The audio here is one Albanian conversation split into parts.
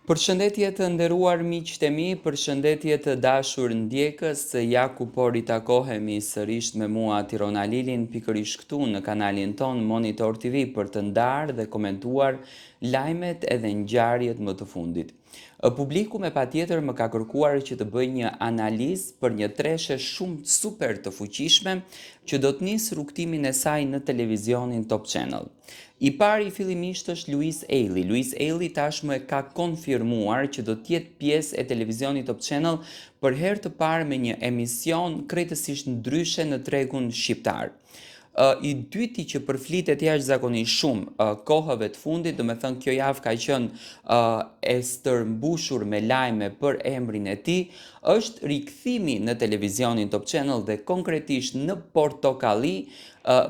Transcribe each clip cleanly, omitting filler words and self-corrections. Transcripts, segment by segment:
Përshëndetje të nderuar miqtë e mi, përshëndetje të dashur ndjekës, ja ku po ritakohemi sërish me mua Tirona Lilin, pikërisht këtu në kanalin ton Monitor TV për të ndarë dhe komentuar lajmet edhe ngjarjet më të fundit. Publiku me patjetër më ka kërkuar që të bëj një analizë për një treshe shumë super të fuqishme që do të nisë rrugtimin e saj në televizionin Top Channel. I pari fillimisht është Louise Ailey. Louise Ailey tashmë e ka konfirmuar që do të jetë pjesë e televizionit Top Channel për herë të parë me një emision krejtësisht ndryshe në tregun shqiptar. I dyti që përflitet jashtëzakonisht shumë kohëve të fundit, do me thënë kjo javë ka qenë e stërmbushur me lajme për emrin e tij, është rikthimi në televizionin Top Channel dhe konkretisht në Portokalli,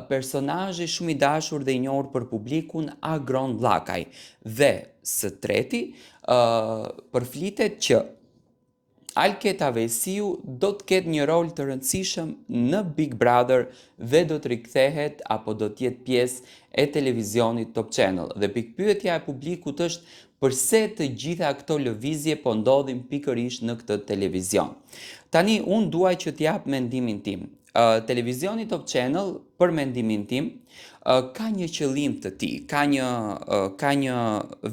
personazhi shumë i dashur dhe i njohur për publikun Agron Llakaj. Dhe së treti, përflitet që Alketa Vesiu do të ketë një rol të rëndësishëm në Big Brother dhe do të rikthehet apo do të jetë pjesë e televizionit Top Channel. Dhe pikpyetja e publikut është përse të gjitha këto lëvizje po ndodhin pikërisht në këtë televizion. Tani unë duaj që t'jap mendimin tim. Televizioni Top Channel, për mendimin tim, ka një qëllim të tij, ka një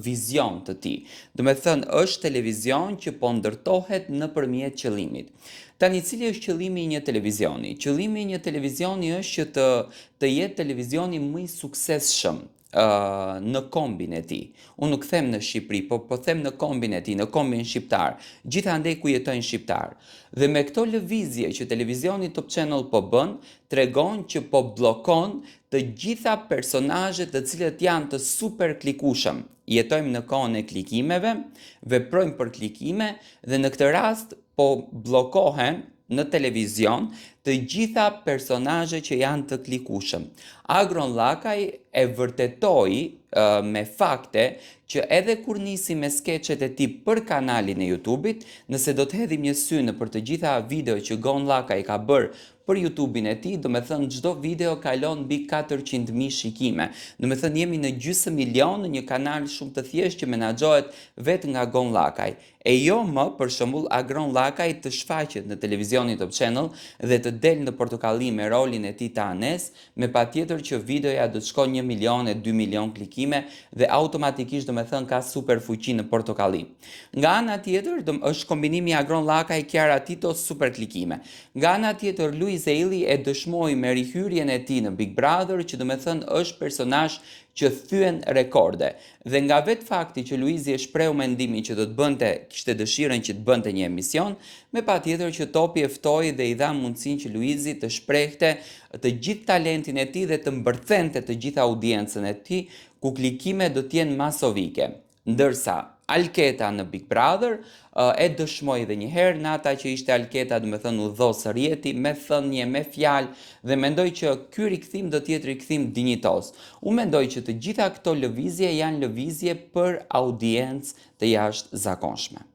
vizion të tij. Do me thënë, është televizion që po ndërtohet nëpërmjet qëllimit. Tani cili është qëllimi i një televizioni? Qëllimi i një televizioni është që të jetë televizioni më i suksesshëm në kombin e tij. Unë nuk them në Shqipëri, po them në kombin e tij, në kombin shqiptar, gjithandej ku jetojnë shqiptar. Dhe me këto lëvizje që televizioni Top Channel po bën, tregon që po bllokon të gjitha personazhet të cilët janë të super klikushëm. Jetojmë në kohën e klikimeve, veprojmë për klikime dhe në këtë rast po bllokohen në televizion të gjitha personazhet që janë të klikushëm. Agron Llakaj e vërtetoi me fakte që edhe kur nisi me skeçet e tij për kanalin e YouTube-it, nëse do të hedhim një sy në për të gjitha video që Gon Llakaj ka bërë për YouTube-in e tij, do me thënë çdo video kalon mbi 400.000 shikime. Do me thënë jemi në gjysmë milion në një kanal shumë të thjeshtë që menaxhohet vetë nga Gon Llakaj. E jo më, për shembull, Agron Llakaj të shfaqet në televizionin Top Channel dhe të del në Portokalli me rolin e tij të Anes, me patjetër që videoja do të shkojë 1 milion e 2 milion klikime dhe automatikisht do me thënë ka super fuqi në Portokalli. Nga ana tjetër është kombinimi Agron Llakaj Kiara Tito super klikime. Nga ana tjetër Louise Ailey e dëshmoi me rihyrjen e tij në Big Brother që do me thënë është personazh që thyen rekorde. Dhe nga vetë fakti që Luizi e shpreu mendimin që do të kishte dëshirën që të bënte një emision, me patjetër që Topi e ftoi dhe i dha mundësinë që Luizi të shprehte të gjithë talentin e tij dhe të mbërthente të gjithë audiencën e tij, ku klikimet do të jenë masovike. Ndërsa Alketa në Big Brother e dëshmoi edhe një herë nata që ishte Alketa, do me thënë udhëzos rjeti, me thënie, me fjalë dhe mendoj që ky rikthim do të jetë rikthim dinjitos. Unë mendoj që të gjitha këto lëvizje janë lëvizje për audiencë të jashtëzakonshme.